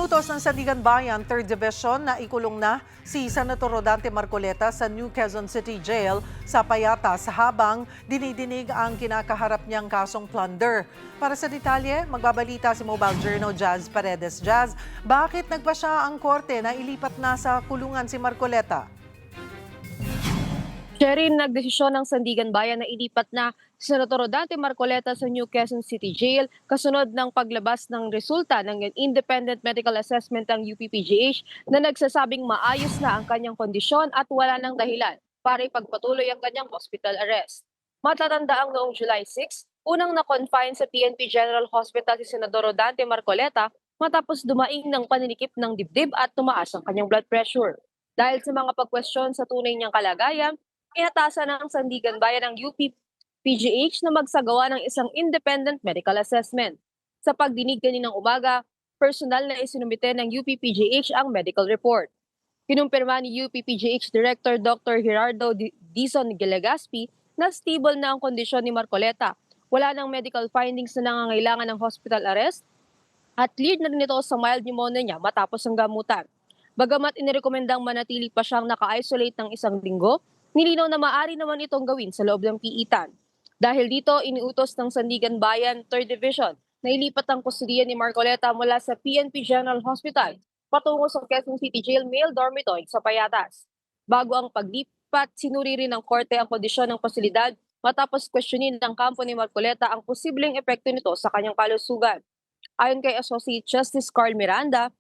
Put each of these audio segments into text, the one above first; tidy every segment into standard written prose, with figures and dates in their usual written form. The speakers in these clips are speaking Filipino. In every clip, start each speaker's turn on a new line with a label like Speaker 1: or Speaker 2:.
Speaker 1: Inutos ng Sandigan Bayan 3rd Division na ikulong na si Senator Rodante Marcoleta sa New Quezon City Jail sa Payatas habang dinidinig ang kinakaharap niyang kasong plunder. Para sa detalye, magbabalita si Mobile Journal Jazz Paredes. Jazz, bakit nagpa siya ang korte na ilipat na sa kulungan si Marcoleta?
Speaker 2: Sherin, nagdesisyon ng Sandigan Bayan na ilipat na si Senator Rodante Marcoleta sa New Quezon City Jail kasunod ng paglabas ng resulta ng Independent Medical Assessment ng UPPGH na nagsasabing maayos na ang kanyang kondisyon at wala ng dahilan para ipagpatuloy ang kanyang hospital arrest. Matatanda ang noong July 6, unang na-confine sa PNP General Hospital si Senador Rodante Marcoleta matapos dumaing ng paninikip ng dibdib at tumaas ang kanyang blood pressure. Dahil sa mga pagkwestiyon sa tunay niyang kalagayan, inatasan ng Sandigan Bayan ng UP-PGH na magsagawa ng isang independent medical assessment. Sa pagdinig kaninang umaga, personal na isinumite ng UP-PGH ang medical report. Kinumpirma ni UP-PGH Director Dr. Gerardo Dizon Gillegaspi na stable na ang kondisyon ni Marcoleta. Wala nang medical findings na nangangailangan ng hospital arrest at cleared na rin ito sa mild pneumonia niya matapos ang gamutan. Bagamat inirekomendang manatili pa siyang naka-isolate ng 1 linggo, nilinaw na maaari naman itong gawin sa loob ng piitan. Dahil dito, iniutos ng Sandigan Bayan 3rd Division na ilipat ang kustudiya ni Marcoleta mula sa PNP General Hospital patungo sa Quezon City Jail Male Dormitory sa Payatas. Bago ang paglipat, sinuri rin ng korte ang kondisyon ng pasilidad matapos questionin ng kampo ni Marcoleta ang posibleng epekto nito sa kanyang kalusugan. Ayon kay Associate Justice Carl Miranda,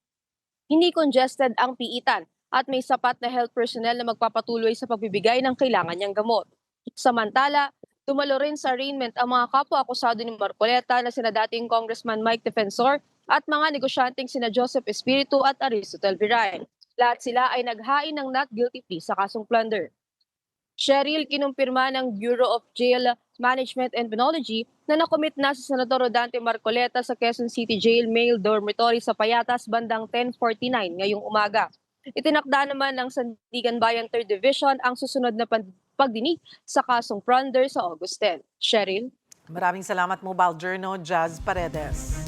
Speaker 2: hindi congested ang piitan at may sapat na health personnel na magpapatuloy sa pagbibigay ng kailangan niyang gamot. Samantala, dumalo rin sa arraignment ang mga kapwa-akusado ni Marcoleta na sina dating Congressman Mike Defensor at mga negosyanteng sina Joseph Espiritu at Aristotel Viray. Lahat sila ay naghain ng not guilty plea sa kasong plunder. Cheryl, kinumpirma ng Bureau of Jail Management and Penology na nakomit na si Senator Rodante Marcoleta sa Quezon City Jail Male Dormitory sa Payatas bandang 10:49 ngayong umaga. Itinakda naman ng Sandigan Bayan 3rd Division ang susunod na pagdinig sa kasong plunder sa August 10. Cheryl?
Speaker 1: Maraming salamat, Mobile Journal Jazz Paredes.